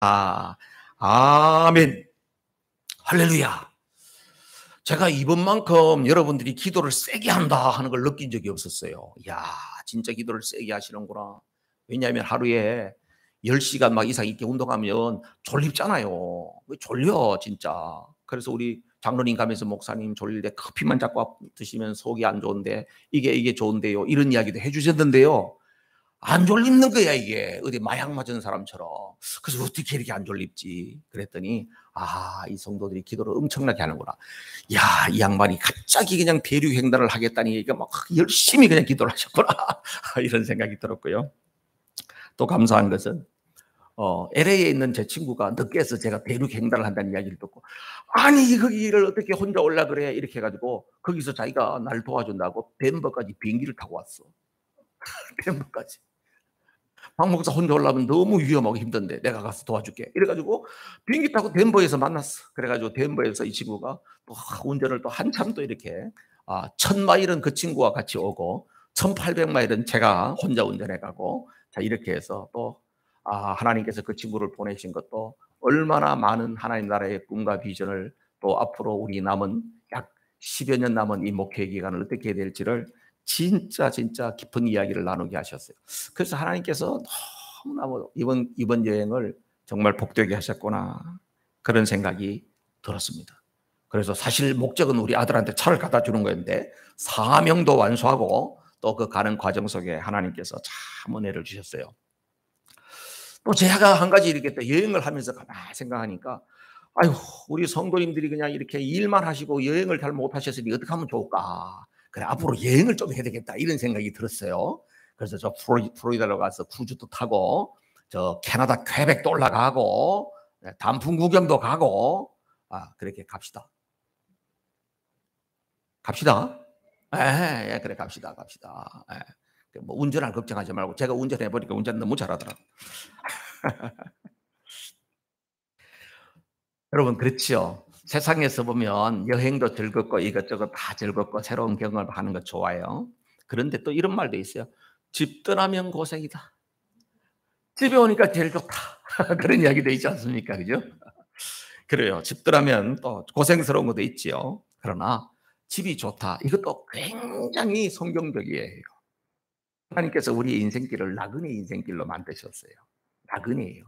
아, 아멘. 할렐루야. 제가 이번만큼 여러분들이 기도를 세게 한다 하는 걸 느낀 적이 없었어요. 야, 진짜 기도를 세게 하시는구나. 왜냐하면 하루에 10시간 막 이상 이렇게 운동하면 졸립잖아요. 왜 졸려, 진짜. 그래서 우리 장로님 가면서 목사님 졸릴 때 커피만 자꾸 드시면 속이 안 좋은데 이게 좋은데요. 이런 이야기도 해주셨는데요. 안 졸립는 거야, 이게. 어디 마약 맞은 사람처럼. 그래서 어떻게 이렇게 안 졸립지? 그랬더니, 아, 이 성도들이 기도를 엄청나게 하는구나. 야, 이 양반이 갑자기 그냥 대륙 횡단을 하겠다니, 이게 막 열심히 그냥 기도를 하셨구나. 이런 생각이 들었고요. 또 감사한 것은, LA에 있는 제 친구가 늦게서 제가 대륙 횡단을 한다는 이야기를 듣고, 아니, 거기를 어떻게 혼자 올라 그래? 이렇게 해가지고, 거기서 자기가 날 도와준다고 덴버까지 비행기를 타고 왔어. 덴버까지. 박 목사 혼자 올라가면 너무 위험하고 힘든데 내가 가서 도와줄게. 이래가지고 비행기 타고 덴버에서 만났어. 그래가지고 덴버에서 이 친구가 또 운전을 또 한참 또 이렇게 1000마일은 그 친구와 같이 오고 1800마일은 제가 혼자 운전해가고 자 이렇게 해서 또 하나님께서 그 친구를 보내신 것도 얼마나 많은 하나님 나라의 꿈과 비전을 또 앞으로 우리 남은 약 10여 년 남은 이 목회 기간을 어떻게 해야 될지를 진짜 깊은 이야기를 나누게 하셨어요. 그래서 하나님께서 너무나 이번 여행을 정말 복되게 하셨구나 그런 생각이 들었습니다. 그래서 사실 목적은 우리 아들한테 차를 갖다 주는 거였는데 사명도 완수하고 또 그 가는 과정 속에 하나님께서 참 은혜를 주셨어요. 또 제가 한 가지 이렇게 또 여행을 하면서 가만히 생각하니까 아유, 우리 성도님들이 그냥 이렇게 일만 하시고 여행을 잘 못하셨으니 어떻게 하면 좋을까? 그래, 앞으로 여행을 좀 해야 되겠다. 이런 생각이 들었어요. 그래서 저 플로리다로 가서 크루즈도 타고, 저 캐나다 퀘벡도 올라가고, 단풍 구경도 가고, 그렇게 갑시다. 갑시다. 예, 그래, 갑시다. 예. 뭐 운전할 걱정하지 말고, 제가 운전해보니까 운전 너무 잘하더라고요. 여러분 그렇지요. 세상에서 보면 여행도 즐겁고 이것저것 다 즐겁고 새로운 경험을 하는 거 좋아요. 그런데 또 이런 말도 있어요. 집 떠나면 고생이다. 집에 오니까 제일 좋다. 그런 이야기도 있지 않습니까? 그죠? 그래요. 집 떠나면 또 고생스러운 것도 있지요. 그러나 집이 좋다. 이것도 굉장히 성경적이에요. 하나님께서 우리의 인생길을 나그네 인생길로 만드셨어요. 나그네예요.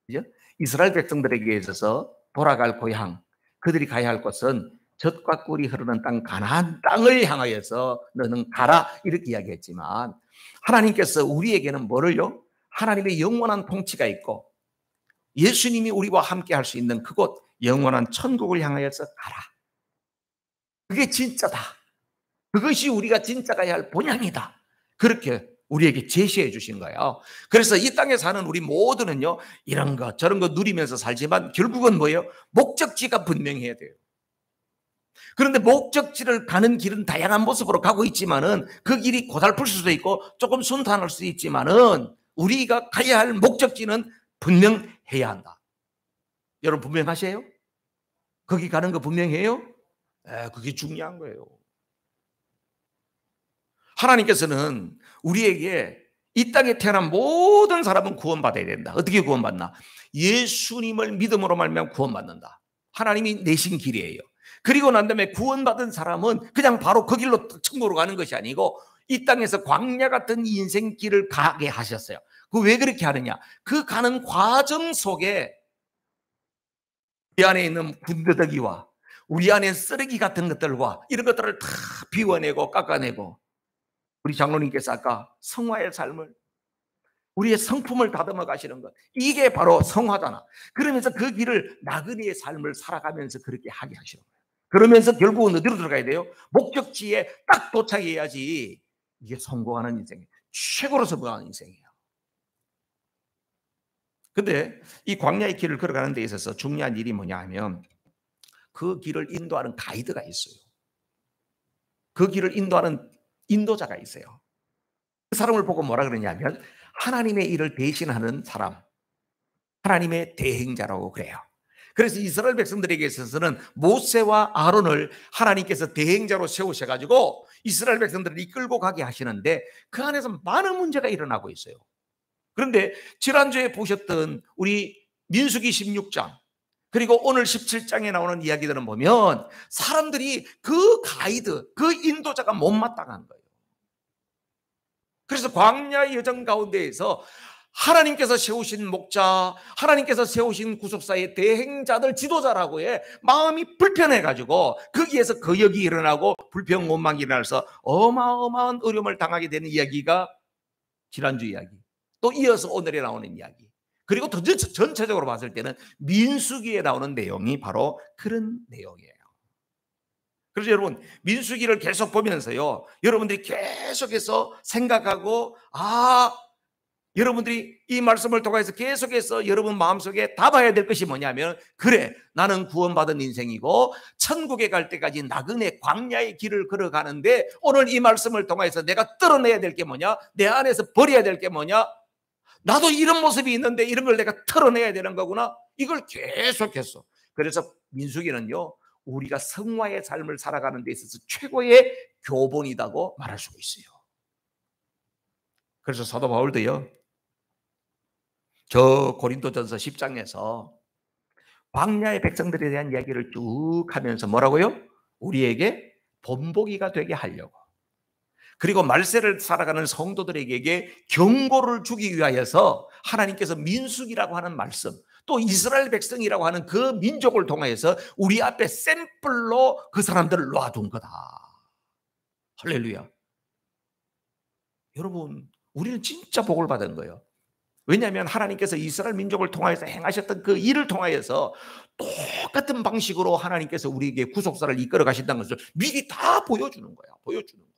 그죠? 이스라엘 백성들에게 있어서 돌아갈 고향, 그들이 가야 할 곳은 젖과 꿀이 흐르는 땅 가나안 땅을 향하여서 너는 가라 이렇게 이야기했지만 하나님께서 우리에게는 뭐를요? 하나님의 영원한 통치가 있고 예수님이 우리와 함께 할 수 있는 그곳 영원한 천국을 향하여서 가라. 그게 진짜다. 그것이 우리가 진짜 가야 할 본향이다. 그렇게 우리에게 제시해 주신 거예요. 그래서 이 땅에 사는 우리 모두는요, 이런 것, 저런 거 누리면서 살지만 결국은 뭐예요? 목적지가 분명해야 돼요. 그런데 목적지를 가는 길은 다양한 모습으로 가고 있지만은 그 길이 고달플 수도 있고 조금 순탄할 수도 있지만은 우리가 가야 할 목적지는 분명해야 한다. 여러분 분명하세요? 거기 가는 거 분명해요? 그게 중요한 거예요. 하나님께서는 우리에게 이 땅에 태어난 모든 사람은 구원받아야 된다. 어떻게 구원받나? 예수님을 믿음으로 말미암아 구원받는다. 하나님이 내신 길이에요. 그리고 난 다음에 구원받은 사람은 그냥 바로 그 길로 천국으로 가는 것이 아니고 이 땅에서 광야 같은 인생길을 가게 하셨어요. 그 왜 그렇게 하느냐? 그 가는 과정 속에 우리 안에 있는 군더더기와 우리 안에 쓰레기 같은 것들과 이런 것들을 다 비워내고 깎아내고 우리 장로님께서 아까 성화의 삶을 우리의 성품을 다듬어 가시는 것 이게 바로 성화잖아. 그러면서 그 길을 나그네의 삶을 살아가면서 그렇게 하게 하시는 거예요. 그러면서 결국은 어디로 들어가야 돼요? 목적지에 딱 도착해야지 이게 성공하는 인생이에요. 최고로 성공하는 인생이에요. 근데 이 광야의 길을 걸어가는 데 있어서 중요한 일이 뭐냐 하면 그 길을 인도하는 가이드가 있어요. 그 길을 인도하는 인도자가 있어요. 그 사람을 보고 뭐라 그러냐면 하나님의 일을 대신하는 사람, 하나님의 대행자라고 그래요. 그래서 이스라엘 백성들에게 있어서는 모세와 아론을 하나님께서 대행자로 세우셔가지고 이스라엘 백성들을 이끌고 가게 하시는데 그 안에서 많은 문제가 일어나고 있어요. 그런데 지난주에 보셨던 우리 민수기 16장 그리고 오늘 17장에 나오는 이야기들은 보면 사람들이 그 가이드, 그 인도자가 못마땅한 거예요. 그래서 광야의 여정 가운데에서 하나님께서 세우신 목자, 하나님께서 세우신 구속사의 대행자들, 지도자라고 해 마음이 불편해가지고 거기에서 거역이 일어나고 불평 원망이 일어나서 어마어마한 어려움을 당하게 되는 이야기가 지난주 이야기, 또 이어서 오늘에 나오는 이야기, 그리고 더 전체적으로 봤을 때는 민수기에 나오는 내용이 바로 그런 내용이에요. 그래서 여러분, 민수기를 계속 보면서요, 여러분들이 계속해서 생각하고, 여러분들이 이 말씀을 통해서 계속해서 여러분 마음속에 담아야 될 것이 뭐냐면, 그래, 나는 구원받은 인생이고 천국에 갈 때까지 나그네 광야의 길을 걸어가는데 오늘 이 말씀을 통해서 내가 털어내야 될 게 뭐냐, 내 안에서 버려야 될 게 뭐냐, 나도 이런 모습이 있는데 이런 걸 내가 털어내야 되는 거구나, 이걸 계속해서. 그래서 민수기는요, 우리가 성화의 삶을 살아가는 데 있어서 최고의 교본이라고 말할 수가 있어요. 그래서 사도 바울도요, 저 고린도전서 10장에서 광야의 백성들에 대한 이야기를 쭉 하면서 뭐라고요? 우리에게 본보기가 되게 하려고, 그리고 말세를 살아가는 성도들에게 경고를 주기 위하여서 하나님께서 민수기라고 하는 말씀, 또 이스라엘 백성이라고 하는 그 민족을 통해서 우리 앞에 샘플로 그 사람들을 놔둔 거다. 할렐루야. 여러분, 우리는 진짜 복을 받은 거예요. 왜냐하면 하나님께서 이스라엘 민족을 통하여서 행하셨던 그 일을 통하여서 똑같은 방식으로 하나님께서 우리에게 구속사를 이끌어 가신다는 것을 미리 다 보여주는 거야. 보여주는 거야.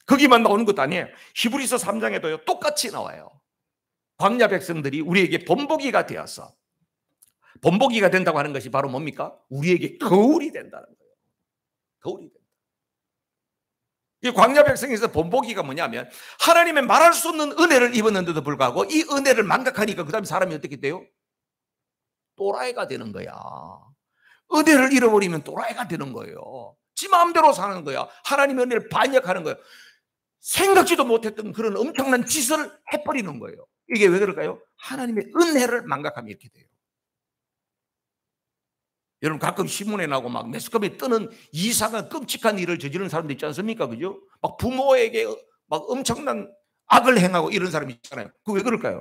거기만 나오는 것도 아니에요. 히브리서 3장에도요, 똑같이 나와요. 광야 백성들이 우리에게 본보기가 되어서, 본보기가 된다고 하는 것이 바로 뭡니까? 우리에게 거울이 된다는 거예요. 거울이 된다. 이 광야 백성에서 본보기가 뭐냐면, 하나님의 말할 수 없는 은혜를 입었는데도 불구하고 이 은혜를 망각하니까 그 다음에 사람이 어떻게 돼요? 또라이가 되는 거야. 은혜를 잃어버리면 또라이가 되는 거예요. 지 마음대로 사는 거야. 하나님의 은혜를 반역하는 거예요. 생각지도 못했던 그런 엄청난 짓을 해버리는 거예요. 이게 왜 그럴까요? 하나님의 은혜를 망각하면 이렇게 돼요. 여러분, 가끔 신문에 나오고 막 매스컴에 뜨는 이상한 끔찍한 일을 저지르는 사람도 있지 않습니까? 그죠? 막 부모에게 막 엄청난 악을 행하고 이런 사람이 있잖아요. 그 왜 그럴까요?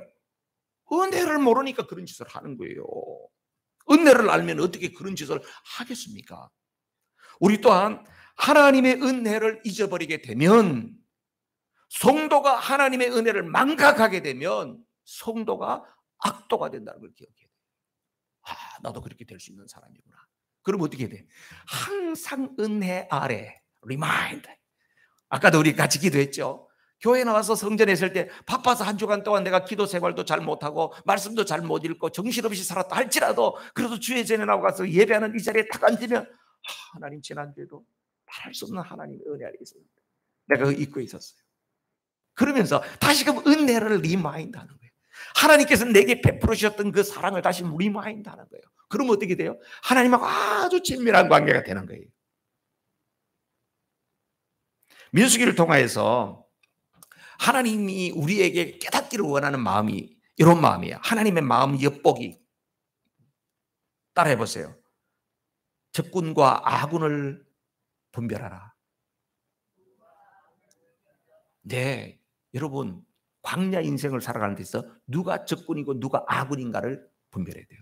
은혜를 모르니까 그런 짓을 하는 거예요. 은혜를 알면 어떻게 그런 짓을 하겠습니까? 우리 또한 하나님의 은혜를 잊어버리게 되면, 성도가 하나님의 은혜를 망각하게 되면 성도가 악도가 된다는 걸 기억해야 돼요. 나도 그렇게 될 수 있는 사람이구나. 그럼 어떻게 돼? 항상 은혜 아래, remind. 아까도 우리 같이 기도했죠. 교회 나와서 성전에 있을 때 바빠서 한 주간 동안 내가 기도 생활도 잘 못하고 말씀도 잘 못 읽고 정신없이 살았다 할지라도, 그래도 주의 전에 나와서 예배하는 이 자리에 딱 앉으면, 하나님, 지난주에도 말할 수 없는 하나님의 은혜 아래 있었는데 내가 그거 잊고 있었어요. 그러면서 다시금 은혜를 리마인드하는 거예요. 하나님께서 내게 베풀으셨던 그 사랑을 다시 리마인드하는 거예요. 그러면 어떻게 돼요? 하나님하고 아주 친밀한 관계가 되는 거예요. 민수기를 통하여서 하나님이 우리에게 깨닫기를 원하는 마음이 이런 마음이에요. 하나님의 마음 엿보기. 따라해 보세요. 적군과 아군을 분별하라. 네, 여러분, 광야 인생을 살아가는 데 있어 누가 적군이고 누가 아군인가를 분별해야 돼요.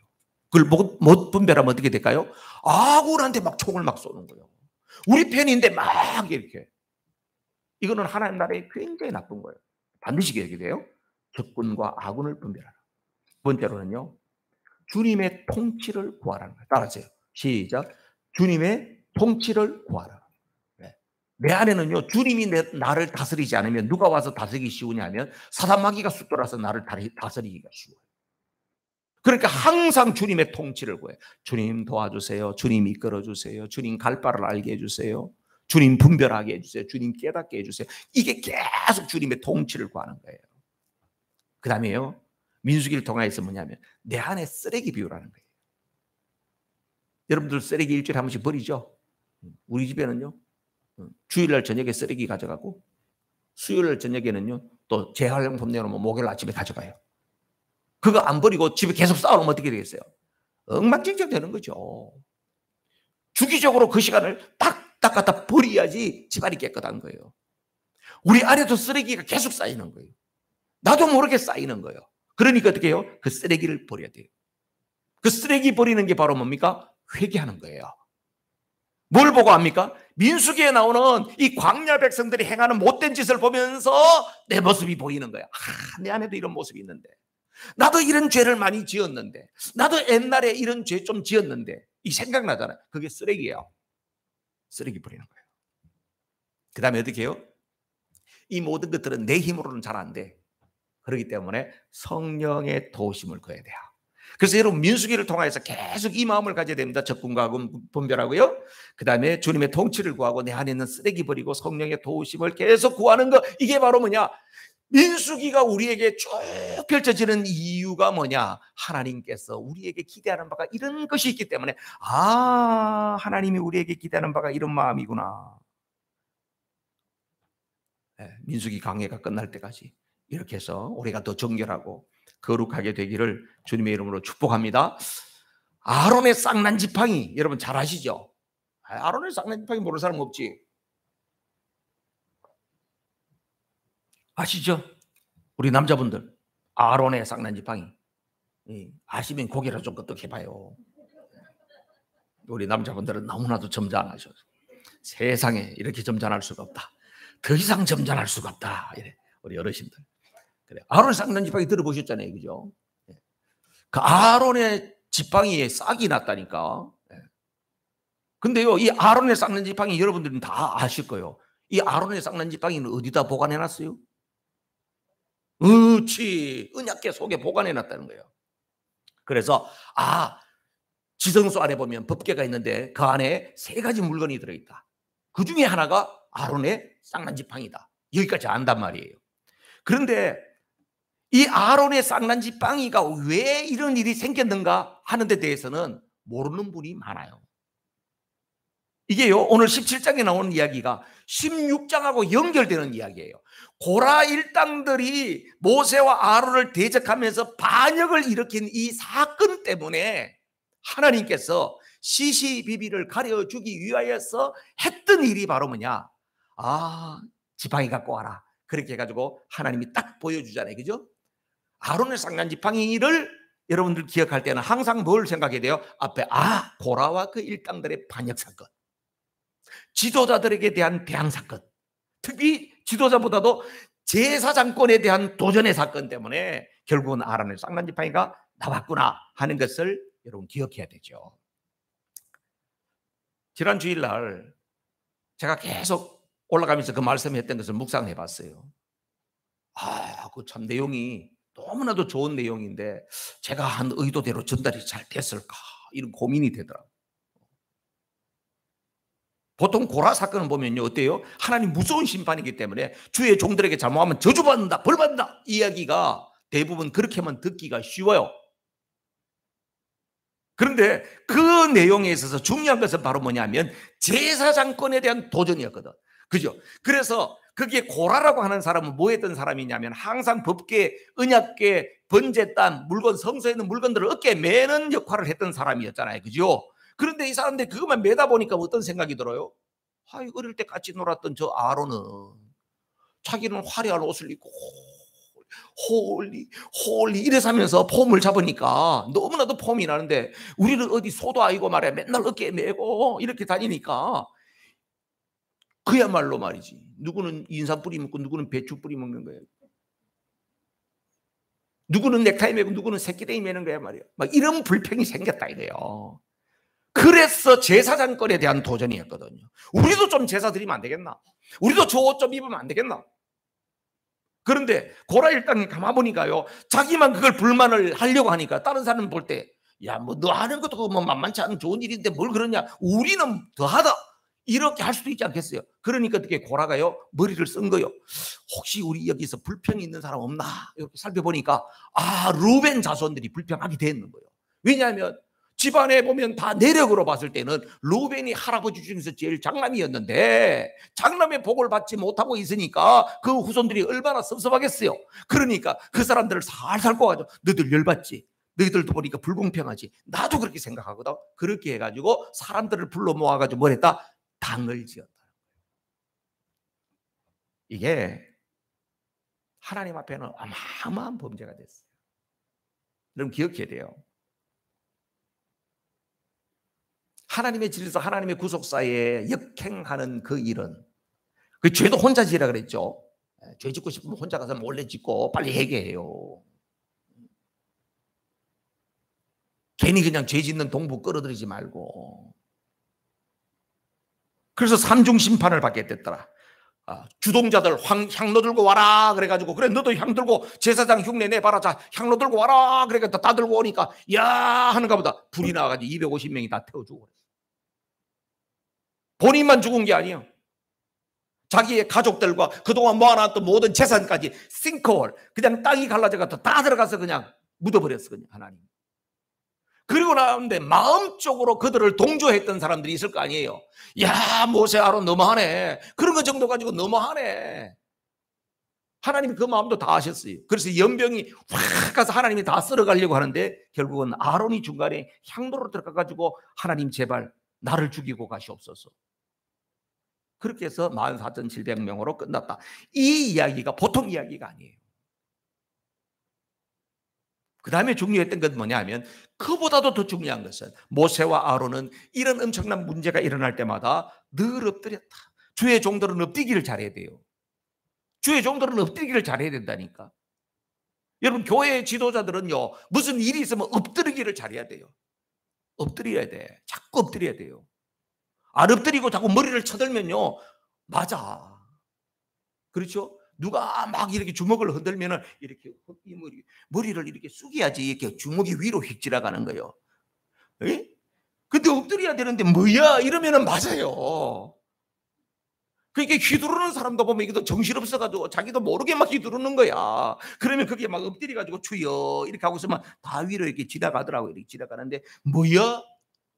그걸 못 분별하면 어떻게 될까요? 아군한테 막 총을 막 쏘는 거예요. 우리 편인데 막 이렇게. 이거는 하나님 나라에 굉장히 나쁜 거예요. 반드시 기억해야 돼요. 적군과 아군을 분별하라. 두 번째로는요, 주님의 통치를 구하라는 거예요. 따라하세요. 시작. 주님의 통치를 구하라. 내 안에는요, 주님이 나를 다스리지 않으면 누가 와서 다스리기 쉬우냐면 사단마귀가 쑥돌아서 나를 다스리기가 쉬워요. 그러니까 항상 주님의 통치를 구해요. 주님 도와주세요. 주님 이끌어주세요. 주님 갈 바를 알게 해주세요. 주님 분별하게 해주세요. 주님 깨닫게 해주세요. 이게 계속 주님의 통치를 구하는 거예요. 그 다음에요, 민수기를 통해서 뭐냐면 내 안에 쓰레기 비우라는 거예요. 여러분들 쓰레기 일주일에 한 번씩 버리죠? 우리 집에는요, 주일날 저녁에 쓰레기 가져가고 수요일날 저녁에는요 또 재활용품 내놓으면 목요일 아침에 가져가요. 그거 안 버리고 집에 계속 쌓아놓으면 어떻게 되겠어요? 엉망진창 되는 거죠. 주기적으로 그 시간을 딱 갖다 버려야지 집안이 깨끗한 거예요. 우리 안에도 쓰레기가 계속 쌓이는 거예요. 나도 모르게 쌓이는 거예요. 그러니까 어떻게 해요? 그 쓰레기를 버려야 돼요. 그 쓰레기 버리는 게 바로 뭡니까? 회개하는 거예요. 뭘 보고 합니까? 민수기에 나오는 이 광야 백성들이 행하는 못된 짓을 보면서 내 모습이 보이는 거야. 내 안에도 이런 모습이 있는데, 나도 이런 죄를 많이 지었는데, 나도 옛날에 이런 죄 좀 지었는데, 이 생각나잖아요. 그게 쓰레기예요. 쓰레기 버리는 거예요. 그 다음에 어떻게 해요? 이 모든 것들은 내 힘으로는 잘 안 돼. 그렇기 때문에 성령의 도우심을 구해야 돼요. 그래서 여러분 민수기를 통해서 계속 이 마음을 가져야 됩니다. 적군과 분별하고요. 그 다음에 주님의 통치를 구하고 내 안에 있는 쓰레기 버리고 성령의 도우심을 계속 구하는 거. 이게 바로 뭐냐? 민수기가 우리에게 쭉 펼쳐지는 이유가 뭐냐? 하나님께서 우리에게 기대하는 바가 이런 것이 있기 때문에, 하나님이 우리에게 기대하는 바가 이런 마음이구나. 민수기 강해가 끝날 때까지 이렇게 해서 우리가 더 정결하고 거룩하게 되기를 주님의 이름으로 축복합니다. 아론의 쌍난 지팡이, 여러분 잘 아시죠? 아론의 쌍난 지팡이 모르는 사람 없지? 아시죠? 우리 남자분들 아론의 쌍난 지팡이 아시면 고개를 좀 끄덕해봐요. 우리 남자분들은 너무나도 점잖으셔서 세상에 이렇게 점잖을 수가 없다. 더 이상 점잖을 수가 없다. 이래 우리 어르신들. 그래. 아론의 쌍난 지팡이 들어보셨잖아요, 그죠? 그 아론의 지팡이에 싹이 났다니까. 근데요, 이 아론의 쌍난 지팡이 여러분들은 다 아실 거예요. 이 아론의 쌍난 지팡이는 어디다 보관해 놨어요? 그렇지, 언약궤 속에 보관해 놨다는 거예요. 그래서 지성소 안에 보면 법궤가 있는데 그 안에 3가지 물건이 들어있다. 그 중에 하나가 아론의 쌍난 지팡이다. 여기까지 안단 말이에요. 그런데 이 아론의 쌍난 지팡이가 왜 이런 일이 생겼는가 하는 데 대해서는 모르는 분이 많아요. 이게요, 오늘 17장에 나오는 이야기가 16장하고 연결되는 이야기예요. 고라 일당들이 모세와 아론을 대적하면서 반역을 일으킨 이 사건 때문에 하나님께서 시시비비를 가려주기 위하여서 했던 일이 바로 뭐냐? 지팡이 갖고 와라. 그렇게 해가지고 하나님이 딱 보여주잖아요. 그죠? 아론의 쌍난 지팡이를 여러분들 기억할 때는 항상 뭘 생각해야 돼요? 앞에 고라와 그 일당들의 반역 사건, 지도자들에게 대한 대항 사건, 특히 지도자보다도 제사장권에 대한 도전의 사건 때문에 결국은 아론의 쌍난 지팡이가 나왔구나 하는 것을 여러분 기억해야 되죠. 지난 주일날 제가 계속 올라가면서 그 말씀했던 것을 묵상해 봤어요. 그 참 내용이 너무나도 좋은 내용인데 제가 한 의도대로 전달이 잘 됐을까 이런 고민이 되더라고요. 보통 고라 사건을 보면요, 어때요? 하나님 무서운 심판이기 때문에 주의 종들에게 잘못하면 저주받는다, 벌받는다, 이야기가 대부분 그렇게만 듣기가 쉬워요. 그런데 그 내용에 있어서 중요한 것은 바로 뭐냐면 제사장권에 대한 도전이었거든. 그죠? 그래서 거기에 고라라고 하는 사람은 뭐 했던 사람이냐면 항상 법궤, 언약궤, 번제단, 물건, 성소에 있는 물건들을 어깨에 매는 역할을 했던 사람이었잖아요. 그죠? 그런데 이 사람들 그것만 매다 보니까 어떤 생각이 들어요? 어릴 때 같이 놀았던 저 아론은 자기는 화려한 옷을 입고 홀리 이래서 하면서 폼을 잡으니까 너무나도 폼이 나는데 우리는 어디 소도 아니고 말이야 맨날 어깨에 메고 이렇게 다니니까 그야말로 말이지, 누구는 인삼 뿌리 먹고 누구는 배추 뿌리 먹는 거예요. 누구는 넥타이 매고 누구는 새끼댕이 매는 거야 말이야. 막 이런 불평이 생겼다 이래요. 그래서 제사장권에 대한 도전이었거든요. 우리도 좀 제사 드리면 안 되겠나? 우리도 저 옷 좀 입으면 안 되겠나? 그런데 고라 일당이 가만 보니까요, 자기만 그걸 불만을 하려고 하니까 다른 사람 볼 때 너 하는 것도 뭐 만만치 않은 좋은 일인데 뭘 그러냐, 우리는 더하다 이렇게 할 수도 있지 않겠어요? 그러니까 어떻게 고라가요 머리를 쓴 거요. 혹시 우리 여기서 불평이 있는 사람 없나 이렇게 살펴보니까 루벤 자손들이 불평하게 되는 거예요. 왜냐하면 집안에 보면 다 내력으로 봤을 때는 루벤이 할아버지 중에서 제일 장남이었는데 장남의 복을 받지 못하고 있으니까 그 후손들이 얼마나 섭섭하겠어요. 그러니까 그 사람들을 살살 꼬아가지고 너희들 열받지? 너희들도 보니까 불공평하지? 나도 그렇게 생각하거든. 그렇게 해가지고 사람들을 불러 모아가지고 뭘 했다? 당을 지었다. 이게 하나님 앞에는 어마어마한 범죄가 됐어요. 여러분 기억해야 돼요. 하나님의 진리에서 하나님의 구속사에 역행하는 그 일은, 그 죄도 혼자 지라 그랬죠. 죄 짓고 싶으면 혼자 가서 몰래 짓고 빨리 해결해요. 괜히 그냥 죄 짓는 동부 끌어들이지 말고. 그래서 삼중 심판을 받게 됐더라. 주동자들 향로 들고 와라 그래가지고, 그래 너도 향 들고 제사장 흉내 내봐라. 자 향로 들고 와라 그러니까 다 들고 오니까 야 하는가 보다 불이 나가지고 250명이 다 태워 죽어. 본인만 죽은 게 아니에요. 자기의 가족들과 그동안 모아놨던 모든 재산까지 싱크홀, 그냥 땅이 갈라져가지고 다 들어가서 그냥 묻어버렸어. 그냥 하나님. 그리고 나는데 마음적으로 그들을 동조했던 사람들이 있을 거 아니에요. 야 모세 아론 너무하네. 그런 거 정도 가지고 너무하네. 하나님이 그 마음도 다 아셨어요. 그래서 연병이 확 가서 하나님이 다 쓸어가려고 하는데 결국은 아론이 중간에 향로로 들어가가지고 하나님 제발 나를 죽이고 가시옵소서. 그렇게 해서 14,700명으로 끝났다. 이 이야기가 보통 이야기가 아니에요. 그 다음에 중요했던 건 뭐냐면, 그보다도 더 중요한 것은 모세와 아론은 이런 엄청난 문제가 일어날 때마다 늘 엎드렸다. 주의 종들은 엎드리기를 잘해야 돼요. 주의 종들은 엎드리기를 잘해야 된다니까. 여러분 교회 지도자들은요, 무슨 일이 있으면 엎드리기를 잘해야 돼요. 엎드려야 돼. 자꾸 엎드려야 돼요. 안 엎드리고 자꾸 머리를 쳐들면요, 맞아. 그렇죠? 누가 막 이렇게 주먹을 흔들면은 이렇게 머리를 이렇게 숙여야지 이렇게 주먹이 위로 휙 지나가는 거예요. 에? 근데 엎드려야 되는데 뭐야? 이러면은 맞아요. 그러니까 휘두르는 사람도 보면 이게 정신없어가지고 자기도 모르게 막 휘두르는 거야. 그러면 그게 막 엎드려가지고 주여 이렇게 하고 있으면 다 위로 이렇게 지나가더라고요. 이렇게 지나가는데 뭐야?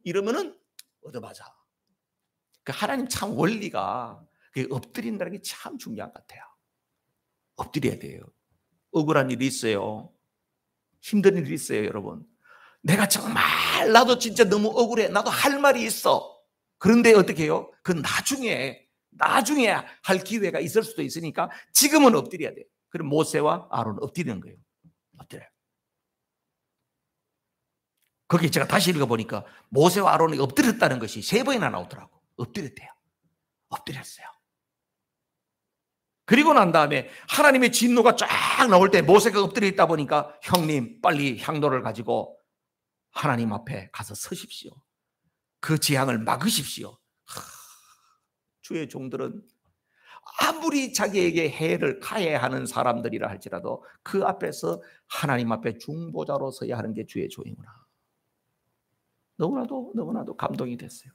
이러면은 얻어맞아. 그 하나님 참 원리가 엎드린다는 게 참 중요한 것 같아요. 엎드려야 돼요. 억울한 일이 있어요. 힘든 일이 있어요, 여러분. 내가 정말 나도 진짜 너무 억울해. 나도 할 말이 있어. 그런데 어떻게 해요? 그 나중에 할 기회가 있을 수도 있으니까 지금은 엎드려야 돼요. 그럼 모세와 아론 엎드리는 거예요. 엎드려요. 거기 제가 다시 읽어보니까 모세와 아론이 엎드렸다는 것이 3번이나 나오더라고. 엎드렸대요. 엎드렸어요. 그리고 난 다음에 하나님의 진노가 쫙 나올 때 모세가 엎드려 있다 보니까 형님 빨리 향로를 가지고 하나님 앞에 가서 서십시오. 그 재앙을 막으십시오. 주의 종들은 아무리 자기에게 해를 가해하는 사람들이라 할지라도 그 앞에서 하나님 앞에 중보자로 서야 하는 게 주의 종이구나. 너무나도 감동이 됐어요.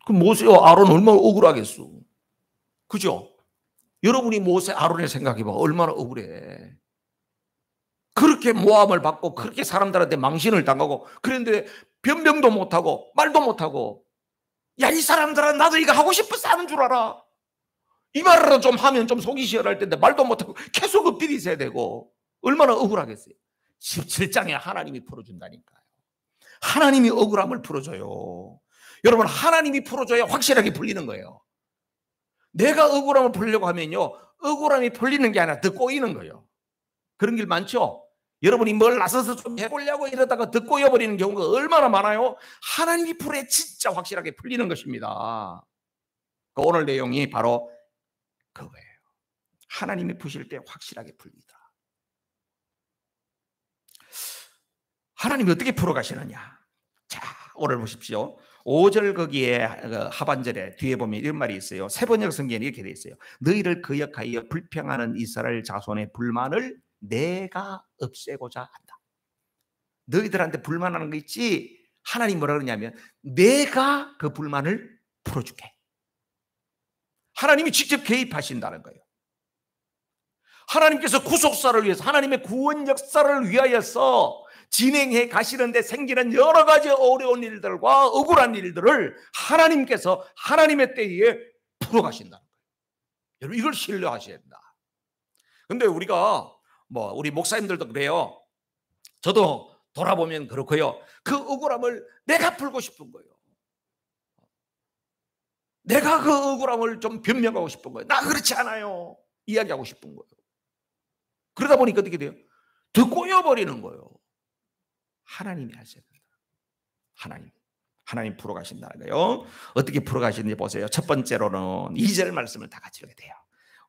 그 모세와 아론 얼마나 억울하겠어. 그죠? 여러분이 모세 아론을 생각해봐. 얼마나 억울해. 그렇게 모함을 받고 그렇게 사람들한테 망신을 당하고 그런데 변명도 못하고 말도 못하고, 야 이 사람들은 나도 이거 하고 싶어서 하는 줄 알아. 이 말을 좀 하면 좀 속이 시원할 텐데 말도 못하고 계속 엎드려 있어야 되고 얼마나 억울하겠어요. 17장에 하나님이 풀어준다니까요. 하나님이 억울함을 풀어줘요. 여러분 하나님이 풀어줘야 확실하게 풀리는 거예요. 내가 억울함을 풀려고 하면요, 억울함이 풀리는 게 아니라 더 꼬이는 거예요. 그런 길 많죠? 여러분이 뭘 나서서 좀 해보려고 이러다가 더 꼬여버리는 경우가 얼마나 많아요? 하나님이 풀어야 진짜 확실하게 풀리는 것입니다. 오늘 내용이 바로 그거예요. 하나님이 푸실 때 확실하게 풀리더라. 하나님이 어떻게 풀어가시느냐? 자, 오늘 보십시오. 5절 거기에 하반절에 뒤에 보면 이런 말이 있어요. 세번역 성경에 이렇게 되어 있어요. 너희를 거역하여 불평하는 이스라엘 자손의 불만을 내가 없애고자 한다. 너희들한테 불만하는 거 있지? 하나님 뭐라 그러냐면 내가 그 불만을 풀어줄게. 하나님이 직접 개입하신다는 거예요. 하나님께서 구속사를 위해서, 하나님의 구원 역사를 위하여서 진행해 가시는데 생기는 여러 가지 어려운 일들과 억울한 일들을 하나님께서 하나님의 때에 풀어가신다는 거예요. 여러분, 이걸 신뢰하셔야 된다. 근데 우리가 우리 목사님들도 그래요. 저도 돌아보면 그렇고요. 그 억울함을 내가 풀고 싶은 거예요. 내가 그 억울함을 좀 변명하고 싶은 거예요. 나 그렇지 않아요. 이야기하고 싶은 거예요. 그러다 보니까 어떻게 돼요? 더 꼬여버리는 거예요. 하나님이 하셔야 된다. 하나님 풀어가신다는 거예요. 어떻게 풀어가시는지 보세요. 첫 번째로는 2절 말씀을 다 같이 읽어야 돼요.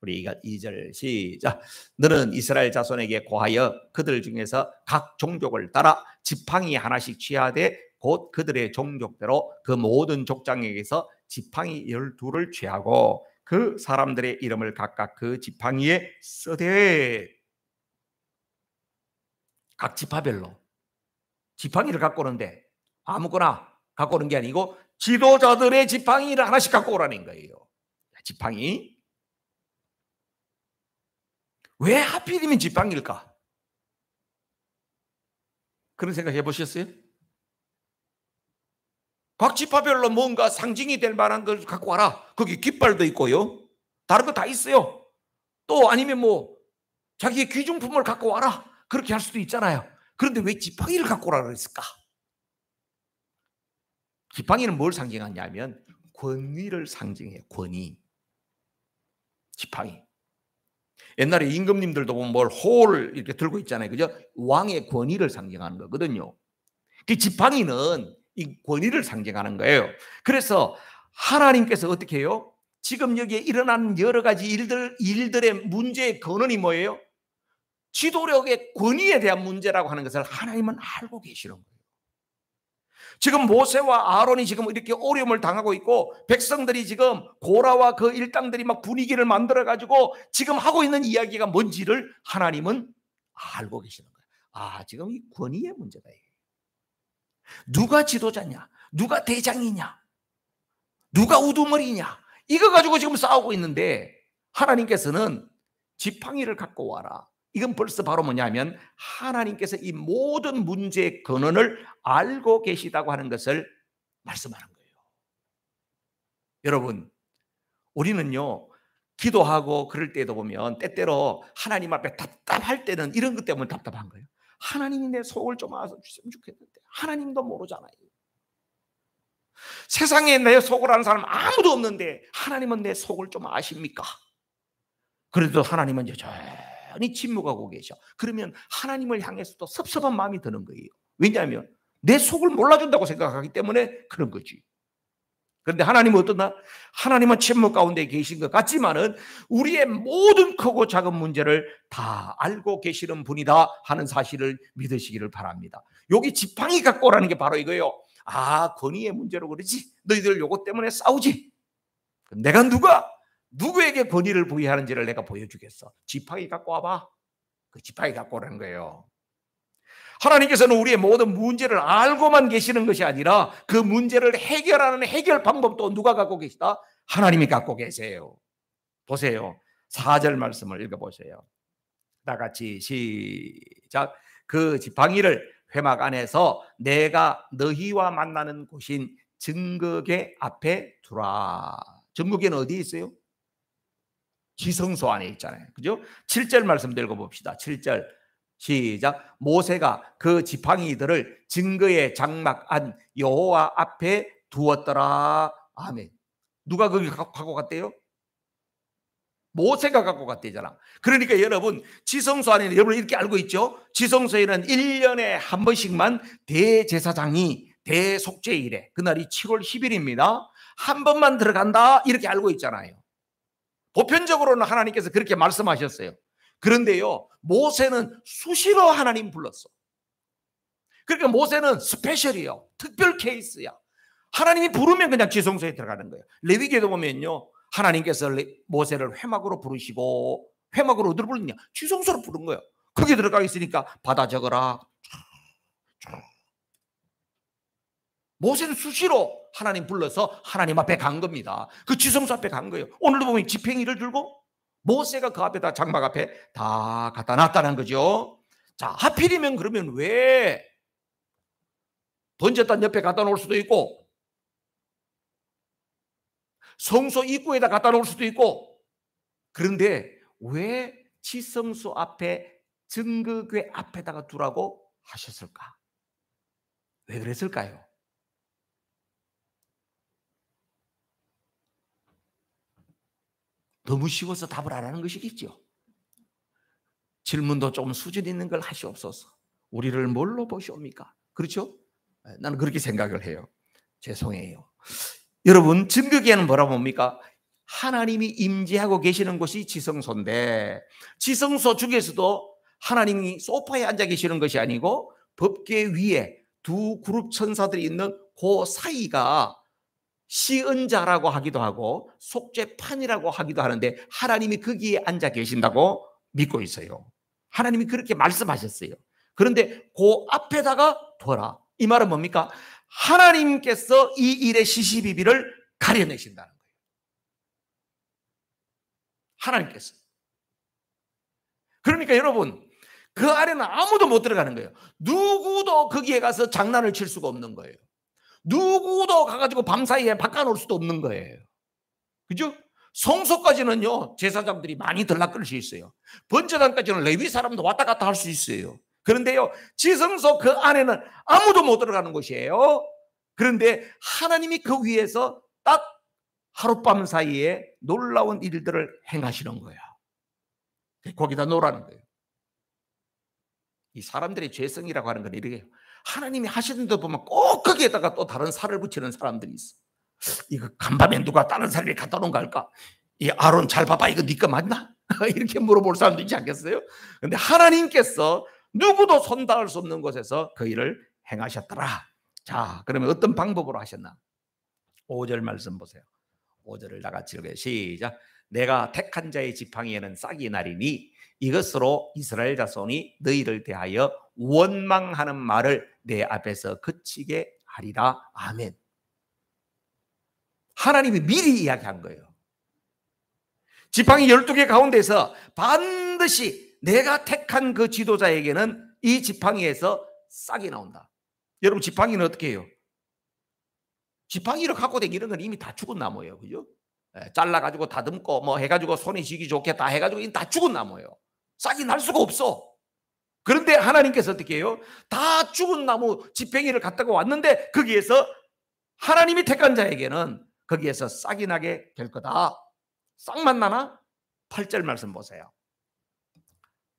우리 2절 시작. 너는 이스라엘 자손에게 고하여 그들 중에서 각 종족을 따라 지팡이 하나씩 취하되 곧 그들의 종족대로 그 모든 족장에게서 지팡이 12를 취하고 그 사람들의 이름을 각각 그 지팡이에 써대. 각 지파별로 지팡이를 갖고 오는데 아무거나 갖고 오는 게 아니고 지도자들의 지팡이를 하나씩 갖고 오라는 거예요. 지팡이. 왜 하필이면 지팡이일까? 그런 생각 해보셨어요? 각 지파별로 뭔가 상징이 될 만한 걸 갖고 와라. 거기 깃발도 있고요. 다른 거 다 있어요. 또 아니면 자기의 귀중품을 갖고 와라. 그렇게 할 수도 있잖아요. 그런데 왜 지팡이를 갖고 오라 그랬을까? 지팡이는 뭘 상징하냐면 권위를 상징해요. 권위. 지팡이. 옛날에 임금님들도 보면 호를 이렇게 들고 있잖아요. 그죠? 왕의 권위를 상징하는 거거든요. 그 지팡이는 이 권위를 상징하는 거예요. 그래서 하나님께서 어떻게 해요? 지금 여기에 일어나는 여러 가지 일들의 문제의 근원이 뭐예요? 지도력의 권위에 대한 문제라고 하는 것을 하나님은 알고 계시는 거예요. 지금 모세와 아론이 지금 이렇게 어려움을 당하고 있고 백성들이 지금 고라와 그 일당들이 막 분위기를 만들어 가지고 지금 하고 있는 이야기가 뭔지를 하나님은 알고 계시는 거예요. 지금 이 권위의 문제다. 누가 지도자냐? 누가 대장이냐? 누가 우두머리냐? 이거 가지고 지금 싸우고 있는데 하나님께서는 지팡이를 갖고 와라. 이건 벌써 바로 뭐냐면 하나님께서 이 모든 문제의 근원을 알고 계시다고 하는 것을 말씀하는 거예요. 여러분, 우리는요 기도하고 그럴 때도 보면 때때로 하나님 앞에 답답할 때는 이런 것 때문에 답답한 거예요. 하나님이 내 속을 좀 알아주시면 좋겠는데 하나님도 모르잖아요. 세상에 내 속을 아는 사람 아무도 없는데 하나님은 내 속을 좀 아십니까? 그래도 하나님은 여전히 침묵하고 계셔. 그러면 하나님을 향해서도 섭섭한 마음이 드는 거예요. 왜냐하면 내 속을 몰라준다고 생각하기 때문에 그런 거지. 그런데 하나님은 어떠나? 하나님은 침묵 가운데 계신 것 같지만은 우리의 모든 크고 작은 문제를 다 알고 계시는 분이다 하는 사실을 믿으시기를 바랍니다. 여기 지팡이 갖고 오라는 게 바로 이거예요. 권위의 문제로 그러지. 너희들 요것 때문에 싸우지. 내가 누구에게 권위를 부여하는지를 내가 보여주겠어. 지팡이 갖고 와봐. 그 지팡이 갖고 오라는 거예요. 하나님께서는 우리의 모든 문제를 알고만 계시는 것이 아니라 그 문제를 해결하는 해결 방법도 누가 갖고 계시다? 하나님이 갖고 계세요. 보세요. 4절 말씀을 읽어보세요. 다 같이 시작. 그 지팡이를 회막 안에서 내가 너희와 만나는 곳인 증거궤 앞에 두라. 증거궤는 어디에 있어요? 지성소 안에 있잖아요. 그죠? 7절 말씀 읽어봅시다. 7절 시작. 모세가 그 지팡이들을 증거의 장막 안 여호와 앞에 두었더라. 아멘. 누가 거기 갖고 갔대요? 모세가 갖고 갔대잖아. 그러니까 여러분 지성소 안에는 여러분 이렇게 알고 있죠? 지성소에는 1년에 한 번씩만 대제사장이 대속죄일에 그날이 7월 10일입니다. 한 번만 들어간다 이렇게 알고 있잖아요. 보편적으로는 하나님께서 그렇게 말씀하셨어요. 그런데요 모세는 수시로 하나님 불렀어. 그러니까 모세는 스페셜이에요. 특별 케이스야. 하나님이 부르면 그냥 지성소에 들어가는 거예요. 레위기에도 보면요 하나님께서 모세를 회막으로 부르시고 회막으로 어디로 부르느냐? 지성소로 부른 거예요. 거기 들어가 있으니까 받아 적어라. 모세는 수시로 하나님 불러서 하나님 앞에 간 겁니다. 그 지성소 앞에 간 거예요. 오늘도 보면 지팡이를 들고 모세가 그 앞에다 장막 앞에 다 갖다 놨다는 거죠. 자, 하필이면 그러면 왜 번제단 옆에 갖다 놓을 수도 있고, 성소 입구에다 갖다 놓을 수도 있고. 그런데 왜 지성소 앞에 증거궤 앞에다가 두라고 하셨을까? 왜 그랬을까요? 너무 쉬워서 답을 안 하는 것이겠죠. 질문도 좀 수준 있는 걸 하시옵소서. 우리를 뭘로 보시옵니까? 그렇죠? 나는 그렇게 생각을 해요. 죄송해요. 여러분, 증거궤는 뭐라 봅니까? 하나님이 임재하고 계시는 곳이 지성소인데, 지성소 중에서도 하나님이 소파에 앉아 계시는 것이 아니고 법궤 위에 두 그룹 천사들이 있는 그 사이가 시은자라고 하기도 하고 속죄판이라고 하기도 하는데, 하나님이 거기에 앉아 계신다고 믿고 있어요. 하나님이 그렇게 말씀하셨어요. 그런데 그 앞에다가 둬라. 이 말은 뭡니까? 하나님께서 이 일의 시시비비를 가려내신다는 거예요. 하나님께서. 그러니까 여러분, 그 안에는 아무도 못 들어가는 거예요. 누구도 거기에 가서 장난을 칠 수가 없는 거예요. 누구도 가가지고 밤사이에 바꿔놓을 수도 없는 거예요. 그죠? 성소까지는요, 제사장들이 많이 들락거릴 수 있어요. 번제단까지는 레위 사람도 왔다 갔다 할 수 있어요. 그런데요, 지성소 그 안에는 아무도 못 들어가는 곳이에요. 그런데 하나님이 그 위에서 딱 하룻밤 사이에 놀라운 일들을 행하시는 거야. 거기다 놓으라는 거예요. 이 사람들의 죄성이라고 하는 건 이렇게, 하나님이 하시는 데 보면 꼭 거기에다가 또 다른 살을 붙이는 사람들이 있어. 이거 간밤에 누가 다른 사람이 갖다 놓은 거 할까? 이 아론 잘 봐봐, 이거 네 거 맞나? 이렇게 물어볼 사람도 있지 않겠어요? 근데 하나님께서 누구도 손닿을 수 없는 곳에서 그 일을 행하셨더라. 자, 그러면 어떤 방법으로 하셨나? 5절 말씀 보세요. 5절을 다 같이 읽어요. 시작. 내가 택한 자의 지팡이에는 싹이 나리니 이것으로 이스라엘 자손이 너희를 대하여 원망하는 말을 내 앞에서 그치게 하리라. 아멘. 하나님이 미리 이야기한 거예요. 지팡이 12개 가운데서 반드시 내가 택한 그 지도자에게는 이 지팡이에서 싹이 나온다. 여러분, 지팡이는 어떻게 해요? 지팡이를 갖고 다니는 건 이미 다 죽은 나무예요. 그죠? 잘라가지고 다듬고 뭐 해가지고 손이 쥐기 좋게 다 해가지고 다 죽은 나무예요. 싹이 날 수가 없어. 그런데 하나님께서 어떻게 해요? 다 죽은 나무 지팡이를 갖다가 왔는데 거기에서 하나님이 택한 자에게는 거기에서 싹이 나게 될 거다. 싹만 나나? 8절 말씀 보세요.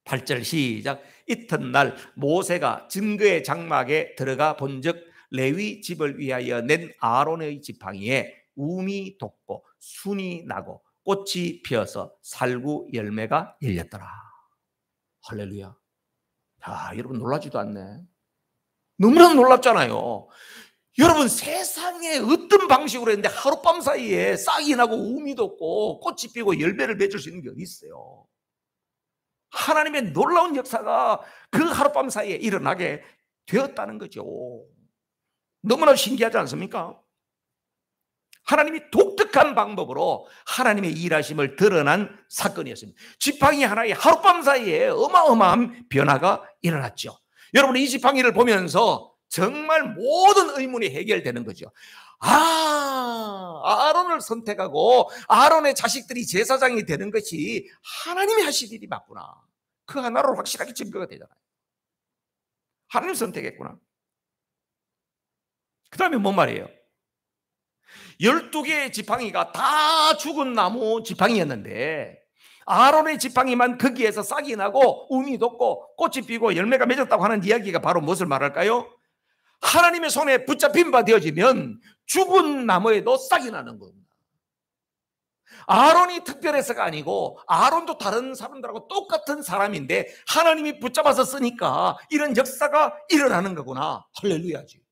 8절 시작. 이튿날 모세가 증거의 장막에 들어가 본즉 레위 집을 위하여 낸 아론의 지팡이에 움이 돋고 순이 나고 꽃이 피어서 살구 열매가 열렸더라. 할렐루야. 야, 여러분 놀라지도 않네. 너무나 놀랍잖아요. 여러분, 세상에 어떤 방식으로 했는데 하룻밤 사이에 싹이 나고 움이 돋고 꽃이 피고 열매를 맺을 수 있는 게 어디 있어요? 하나님의 놀라운 역사가 그 하룻밤 사이에 일어나게 되었다는 거죠. 너무나 신기하지 않습니까? 하나님이 독특한 방법으로 하나님의 일하심을 드러난 사건이었습니다. 지팡이 하나에 하룻밤 사이에 어마어마한 변화가 일어났죠. 여러분, 이 지팡이를 보면서 정말 모든 의문이 해결되는 거죠. 아론을 선택하고 아론의 자식들이 제사장이 되는 것이 하나님이 하실 일이 맞구나. 그 하나로 확실하게 증거가 되잖아요. 하나님 선택했구나. 그 다음에 뭔 말이에요? 12개의 지팡이가 다 죽은 나무 지팡이였는데 아론의 지팡이만 거기에서 싹이 나고 움이 돋고 꽃이 피고 열매가 맺었다고 하는 이야기가 바로 무엇을 말할까요? 하나님의 손에 붙잡힌 바 되어지면 죽은 나무에도 싹이 나는 겁니다. 아론이 특별해서가 아니고 아론도 다른 사람들하고 똑같은 사람인데 하나님이 붙잡아서 쓰니까 이런 역사가 일어나는 거구나. 할렐루야지.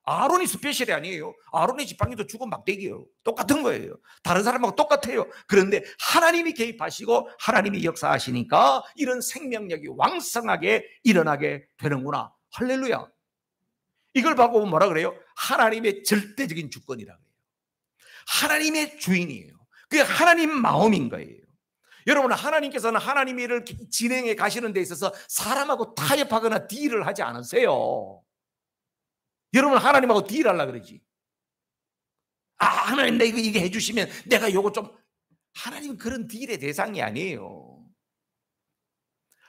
아론이 스페셜이 아니에요. 아론의 지팡이도 죽은 막대기예요. 똑같은 거예요. 다른 사람하고 똑같아요. 그런데 하나님이 개입하시고 하나님이 역사하시니까 이런 생명력이 왕성하게 일어나게 되는구나. 할렐루야. 이걸 보고 뭐라 그래요? 하나님의 절대적인 주권이라고 해요. 하나님의 주인이에요. 그게 하나님 마음인 거예요. 여러분, 하나님께서는 하나님의 일을 진행해 가시는 데 있어서 사람하고 타협하거나 딜을 하지 않으세요. 여러분 하나님하고 딜하려고 그러지. 아, 하나님 나 이거 해주시면 내가 요거 좀. 하나님 그런 딜의 대상이 아니에요.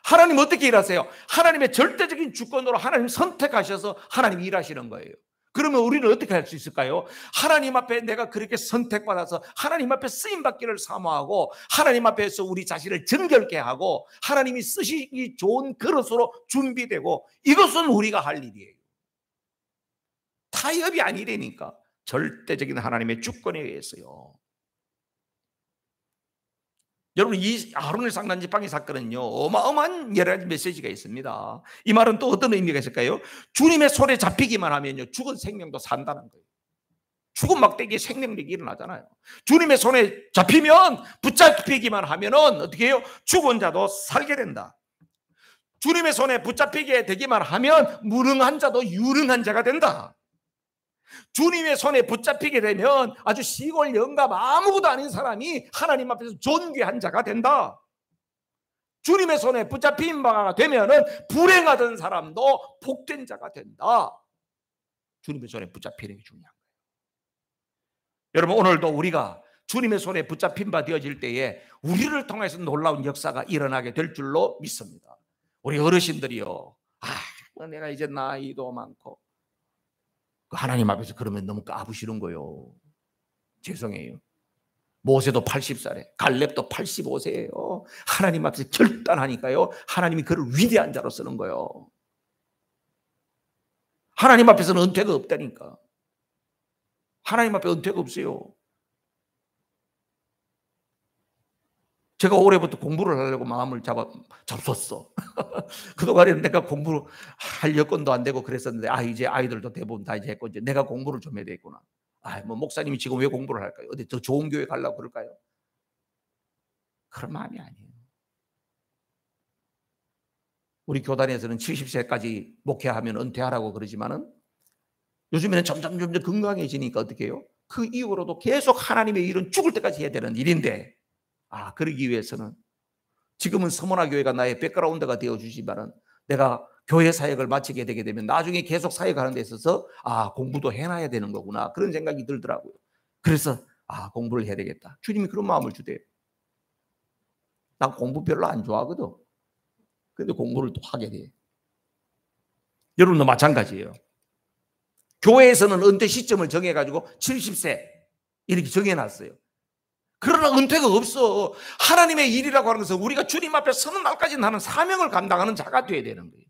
하나님 어떻게 일하세요? 하나님의 절대적인 주권으로 하나님 선택하셔서 하나님 일하시는 거예요. 그러면 우리는 어떻게 할 수 있을까요? 하나님 앞에 내가 그렇게 선택받아서 하나님 앞에 쓰임받기를 사모하고 하나님 앞에서 우리 자신을 정결케 하고 하나님이 쓰시기 좋은 그릇으로 준비되고, 이것은 우리가 할 일이에요. 타협이 아니라니까. 절대적인 하나님의 주권에 의해서요. 여러분, 이 아론의 상단지팡이 사건은요, 어마어마한 여러 가지 메시지가 있습니다. 이 말은 또 어떤 의미가 있을까요? 주님의 손에 잡히기만 하면요, 죽은 생명도 산다는 거예요. 죽은 막대기에 생명력이 일어나잖아요. 주님의 손에 잡히면, 붙잡히기만 하면은 어떻게 해요? 죽은 자도 살게 된다. 주님의 손에 붙잡히게 되기만 하면 무능한 자도 유능한 자가 된다. 주님의 손에 붙잡히게 되면 아주 시골 영감 아무것도 아닌 사람이 하나님 앞에서 존귀한 자가 된다. 주님의 손에 붙잡힌 바가 되면은 불행하던 사람도 복된 자가 된다. 주님의 손에 붙잡히는 게 중요한 거예요. 여러분, 오늘도 우리가 주님의 손에 붙잡힌 바 되어질 때에 우리를 통해서 놀라운 역사가 일어나게 될 줄로 믿습니다. 우리 어르신들이요, 내가 이제 나이도 많고 하나님 앞에서 그러면 너무 까부시는 거예요. 죄송해요. 모세도 80살에, 갈렙도 85세예요. 하나님 앞에서 결단하니까요, 하나님이 그를 위대한 자로 쓰는 거예요. 하나님 앞에서는 은퇴가 없다니까. 하나님 앞에 은퇴가 없어요. 제가 올해부터 공부를 하려고 마음을 잡섰어. 그동안에 내가 공부를 할 여건도 안 되고 그랬었는데, 이제 아이들도 대부분 다 이제 했고, 이제 내가 공부를 좀 해야 되겠구나. 뭐 목사님이 지금 왜 공부를 할까요? 어디 더 좋은 교회 가려고 그럴까요? 그런 마음이 아니에요. 우리 교단에서는 70세까지 목회하면 은퇴하라고 그러지만은 요즘에는 점점 건강해지니까 어떻게 해요? 그 이후로도 계속 하나님의 일은 죽을 때까지 해야 되는 일인데, 그러기 위해서는 지금은 서문화 교회가 나의 백그라운드가 되어주지만은 내가 교회 사역을 마치게 되게 되면 나중에 계속 사역하는 데 있어서 공부도 해놔야 되는 거구나, 그런 생각이 들더라고요. 그래서 공부를 해야 되겠다. 주님이 그런 마음을 주대요. 난 공부 별로 안 좋아하거든. 그런데 공부를 또 하게 돼. 여러분도 마찬가지예요. 교회에서는 은퇴 시점을 정해가지고 70세 이렇게 정해놨어요. 그러나 은퇴가 없어. 하나님의 일이라고 하는 것은 우리가 주님 앞에 서는 날까지 나는 사명을 감당하는 자가 되어야 되는 거예요.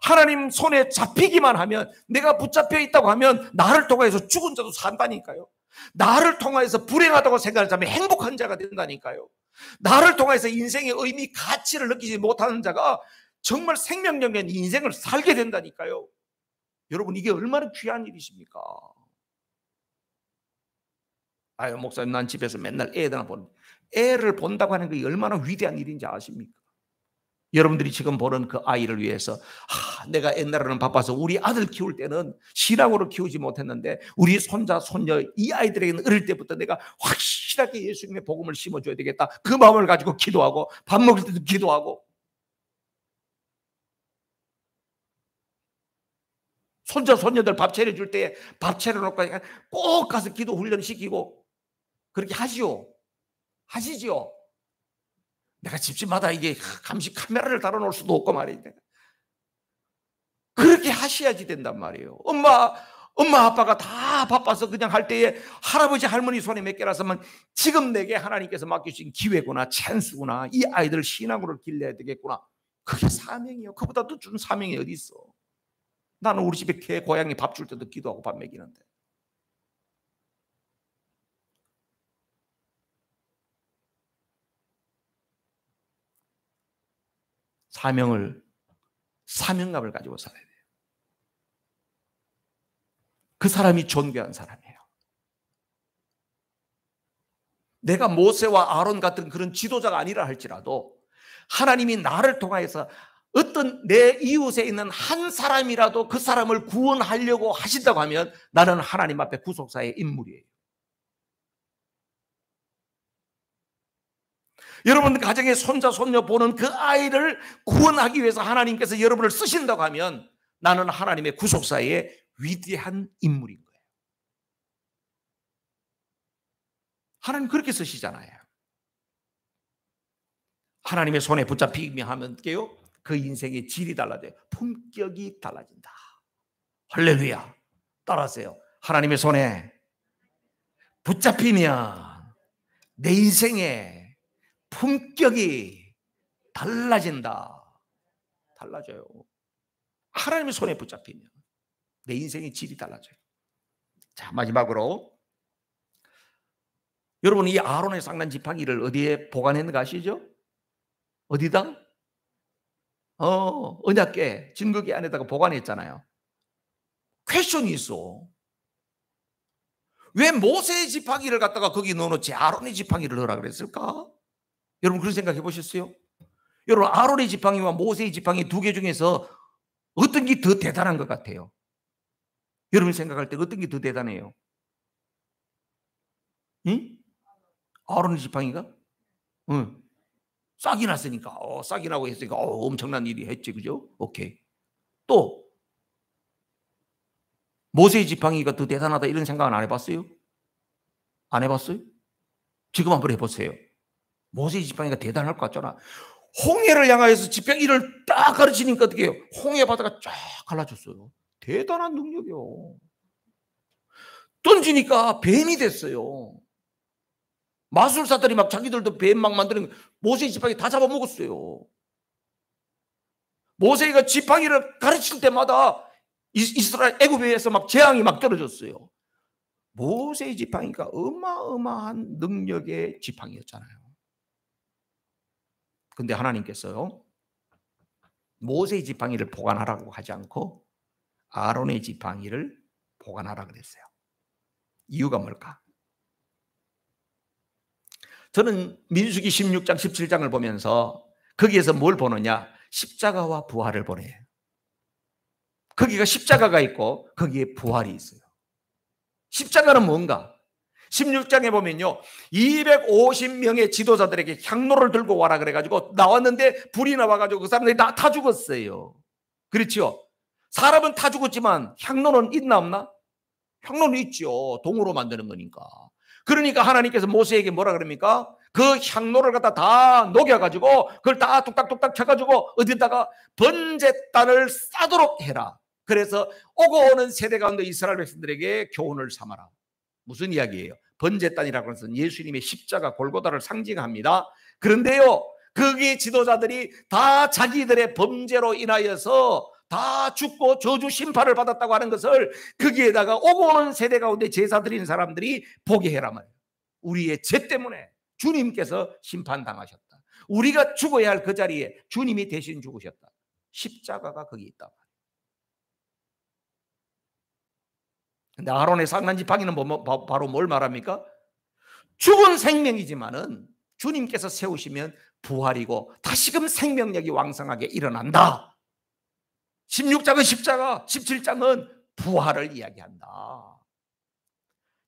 하나님 손에 잡히기만 하면, 내가 붙잡혀 있다고 하면 나를 통해서 죽은 자도 산다니까요. 나를 통해서 불행하다고 생각하자면 행복한 자가 된다니까요. 나를 통해서 인생의 의미, 가치를 느끼지 못하는 자가 정말 생명력의 인생을 살게 된다니까요. 여러분, 이게 얼마나 귀한 일이십니까? 목사님, 난 집에서 맨날 애들만 보는데, 애를 본다고 하는 게 얼마나 위대한 일인지 아십니까? 여러분들이 지금 보는 그 아이를 위해서, 내가 옛날에는 바빠서 우리 아들 키울 때는 신앙으로 키우지 못했는데 우리 손자, 손녀, 이 아이들에게는 어릴 때부터 내가 확실하게 예수님의 복음을 심어줘야 되겠다, 그 마음을 가지고 기도하고, 밥 먹을 때도 기도하고, 손자, 손녀들 밥 차려줄 때 밥 차려놓고 꼭 가서 기도 훈련시키고 그렇게 하시지요. 내가 집집마다 이게 감시 카메라를 달아놓을 수도 없고 말이에요. 그렇게 하셔야지 된단 말이에요. 엄마 아빠가 다 바빠서 그냥 할 때에 할아버지 할머니 손에 맡겨놨으면 지금 내게 하나님께서 맡겨주신 기회구나, 찬스구나, 이 아이들 신앙으로 길러야 되겠구나. 그게 사명이에요. 그보다 더 준 사명이 어디 있어. 나는 우리 집에 개 고양이 밥 줄 때도 기도하고 밥 먹이는데. 사명감을 가지고 살아야 돼요. 그 사람이 존귀한 사람이에요. 내가 모세와 아론 같은 그런 지도자가 아니라 할지라도 하나님이 나를 통하여서 어떤 내 이웃에 있는 한 사람이라도 그 사람을 구원하려고 하신다고 하면 나는 하나님 앞에 구속사의 인물이에요. 여러분 가정의 손자, 손녀 보는 그 아이를 구원하기 위해서 하나님께서 여러분을 쓰신다고 하면 나는 하나님의 구속사의 위대한 인물인 거예요. 하나님 그렇게 쓰시잖아요. 하나님의 손에 붙잡히며 하면요, 그 인생의 질이 달라져요. 품격이 달라진다. 할렐루야. 따라하세요. 하나님의 손에 붙잡히면 내 인생의 품격이 달라진다. 달라져요. 하나님의 손에 붙잡히면 내 인생의 질이 달라져요. 자, 마지막으로 여러분, 이 아론의 쌍난 지팡이를 어디에 보관했는가 아시죠? 어디다? 언약궤, 증거궤 안에다가 보관했잖아요. 퀘션이 있어. 왜 모세의 지팡이를 갖다가 거기 넣어놓지 아론의 지팡이를 넣으라 그랬을까? 여러분 그런 생각 해보셨어요? 여러분, 아론의 지팡이와 모세의 지팡이 두 개 중에서 어떤 게 더 대단한 것 같아요? 여러분이 생각할 때 어떤 게 더 대단해요? 응? 아론의 지팡이가? 응. 싹이 났으니까, 싹이 나고 했으니까, 엄청난 일이 했지, 그죠? 오케이. 또, 모세의 지팡이가 더 대단하다 이런 생각은 안 해봤어요? 안 해봤어요? 지금 한번 해보세요. 모세의 지팡이가 대단할 것 같잖아. 홍해를 향하여서 지팡이를 딱 가르치니까 어떻게 해요? 홍해 바다가 쫙 갈라졌어요. 대단한 능력이요. 던지니까 뱀이 됐어요. 마술사들이 막 자기들도 뱀 막 만드는 모세의 지팡이 다 잡아먹었어요. 모세가 지팡이를 가르칠 때마다 이스라엘 애굽에서 막 재앙이 막 떨어졌어요. 모세의 지팡이가 어마어마한 능력의 지팡이였잖아요. 근데 하나님께서요, 모세의 지팡이를 보관하라고 하지 않고 아론의 지팡이를 보관하라 그랬어요. 이유가 뭘까? 저는 민수기 16장 17장을 보면서 거기에서 뭘 보느냐? 십자가와 부활을 보내요. 거기가 십자가가 있고 거기에 부활이 있어요. 십자가는 뭔가? 16장에 보면요, 250명의 지도자들에게 향로를 들고 와라 그래가지고 나왔는데 불이 나와가지고 그 사람들이 다 죽었어요. 그렇죠? 사람은 다 죽었지만 향로는 있나 없나? 향로는 있죠. 동으로 만드는 거니까. 그러니까 하나님께서 모세에게 뭐라 그럽니까? 그 향로를 갖다 다 녹여가지고 그걸 다 뚝딱뚝딱 쳐가지고 어디다가 번제단을 싸도록 해라. 그래서 오고 오는 세대 가운데 이스라엘 백성들에게 교훈을 삼아라. 무슨 이야기예요? 번제단이라고 해서 예수님의 십자가 골고다를 상징합니다. 그런데요, 거기 지도자들이 다 자기들의 범죄로 인하여서 다 죽고 저주 심판을 받았다고 하는 것을 거기에다가 오고 오는 세대 가운데 제사 드리는 사람들이 보게 해라 말이에요. 우리의 죄 때문에 주님께서 심판당하셨다. 우리가 죽어야 할 그 자리에 주님이 대신 죽으셨다. 십자가가 거기 있다. 근데 아론의 쌍난 지팡이는 바로 뭘 말합니까? 죽은 생명이지만은 주님께서 세우시면 부활이고 다시금 생명력이 왕성하게 일어난다. 16장은 십자가, 17장은 부활을 이야기한다.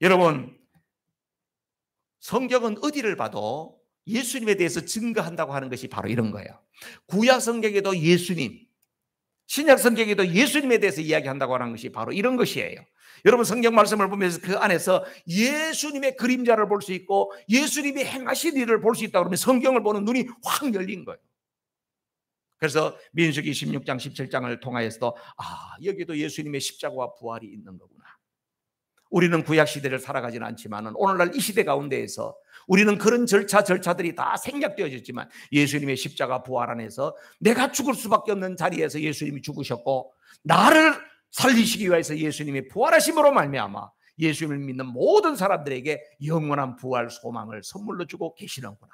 여러분, 성경은 어디를 봐도 예수님에 대해서 증거한다고 하는 것이 바로 이런 거예요. 구약 성경에도 예수님, 신약 성경에도 예수님에 대해서 이야기한다고 하는 것이 바로 이런 것이에요. 여러분, 성경 말씀을 보면서 그 안에서 예수님의 그림자를 볼 수 있고 예수님이 행하신 일을 볼 수 있다 그러면 성경을 보는 눈이 확 열린 거예요. 그래서 민수기 16장 17장을 통하여서도 여기도 예수님의 십자가와 부활이 있는 거구나. 우리는 구약 시대를 살아가지는 않지만 오늘날 이 시대 가운데에서 우리는 그런 절차들이 다 생략되어졌지만 예수님의 십자가 부활 안에서 내가 죽을 수밖에 없는 자리에서 예수님이 죽으셨고 나를 살리시기 위해서 예수님이 부활하심으로 말미암아 예수님을 믿는 모든 사람들에게 영원한 부활 소망을 선물로 주고 계시는구나.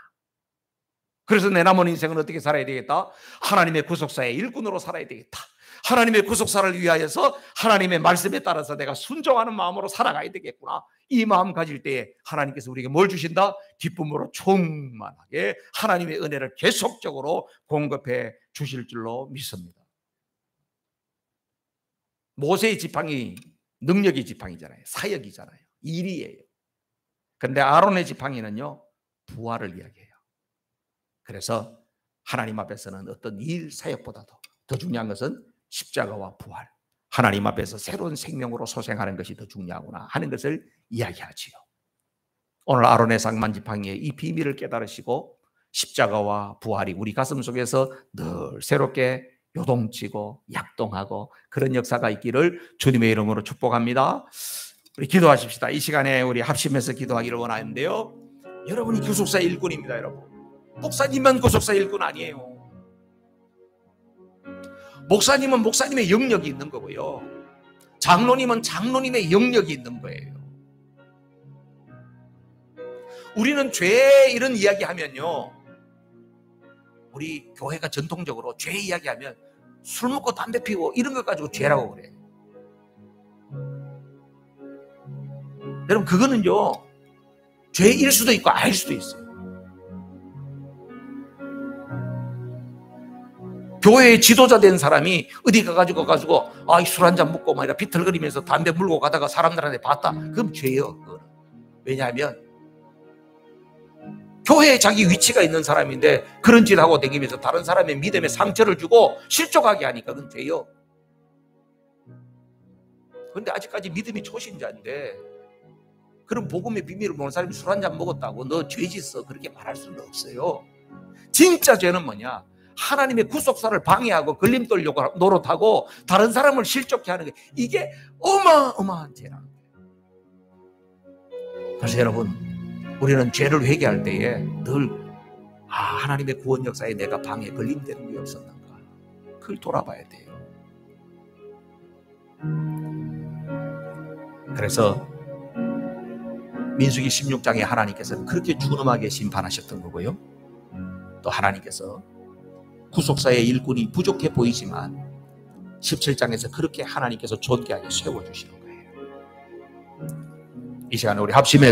그래서 내 남은 인생은 어떻게 살아야 되겠다? 하나님의 구속사의 일꾼으로 살아야 되겠다. 하나님의 구속사를 위하여서 하나님의 말씀에 따라서 내가 순종하는 마음으로 살아가야 되겠구나. 이 마음 가질 때에 하나님께서 우리에게 뭘 주신다? 기쁨으로 충만하게 하나님의 은혜를 계속적으로 공급해 주실 줄로 믿습니다. 모세의 지팡이 능력의 지팡이잖아요. 사역이잖아요. 일이에요. 그런데 아론의 지팡이는요, 부활을 이야기해요. 그래서 하나님 앞에서는 어떤 일 사역보다도 더 중요한 것은 십자가와 부활. 하나님 앞에서 새로운 생명으로 소생하는 것이 더 중요하구나 하는 것을 이야기하지요. 오늘 아론의 상만지팡이의 이 비밀을 깨달으시고 십자가와 부활이 우리 가슴 속에서 늘 새롭게 요동치고 약동하고 그런 역사가 있기를 주님의 이름으로 축복합니다. 우리 기도하십시다. 이 시간에 우리 합심해서 기도하기를 원하는데요, 여러분이 구속사의 일꾼입니다. 여러분, 목사님만 구속사의 일꾼 아니에요. 목사님은 목사님의 영역이 있는 거고요, 장로님은 장로님의 영역이 있는 거예요. 우리는 죄 이런 이야기 하면요, 우리 교회가 전통적으로 죄 이야기하면 술 먹고 담배 피우고 이런 것 가지고 죄라고 그래요. 여러분, 그거는요 죄일 수도 있고 아닐 수도 있어요. 교회의 지도자 된 사람이 어디 가가지고 술 한잔 먹고 막 비틀거리면서 담배 물고 가다가 사람들한테 봤다, 그럼 죄요. 그거는. 왜냐하면 교회에 자기 위치가 있는 사람인데 그런 짓 하고 다니면서 다른 사람의 믿음에 상처를 주고 실족하게 하니까 그건 죄요. 그런데 아직까지 믿음이 초신자인데 그런 복음의 비밀을 모르는 사람이 술 한잔 먹었다고 너 죄짓어 그렇게 말할 수는 없어요. 진짜 죄는 뭐냐? 하나님의 구속사를 방해하고 걸림돌 노릇하고 다른 사람을 실족해 하는 게, 이게 어마어마한 죄라는 거예요. 그래서 여러분, 우리는 죄를 회개할 때에 늘 하나님의 구원 역사에 내가 방해 걸림되는 게 없었는가, 그걸 돌아봐야 돼요. 그래서 민수기 16장에 하나님께서 그렇게 준엄하게 심판하셨던 거고요, 또 하나님께서 구속사의 일꾼이 부족해 보이지만 17장에서 그렇게 하나님께서 존귀하게 세워주시는 거예요. 이 시간에 우리 합심해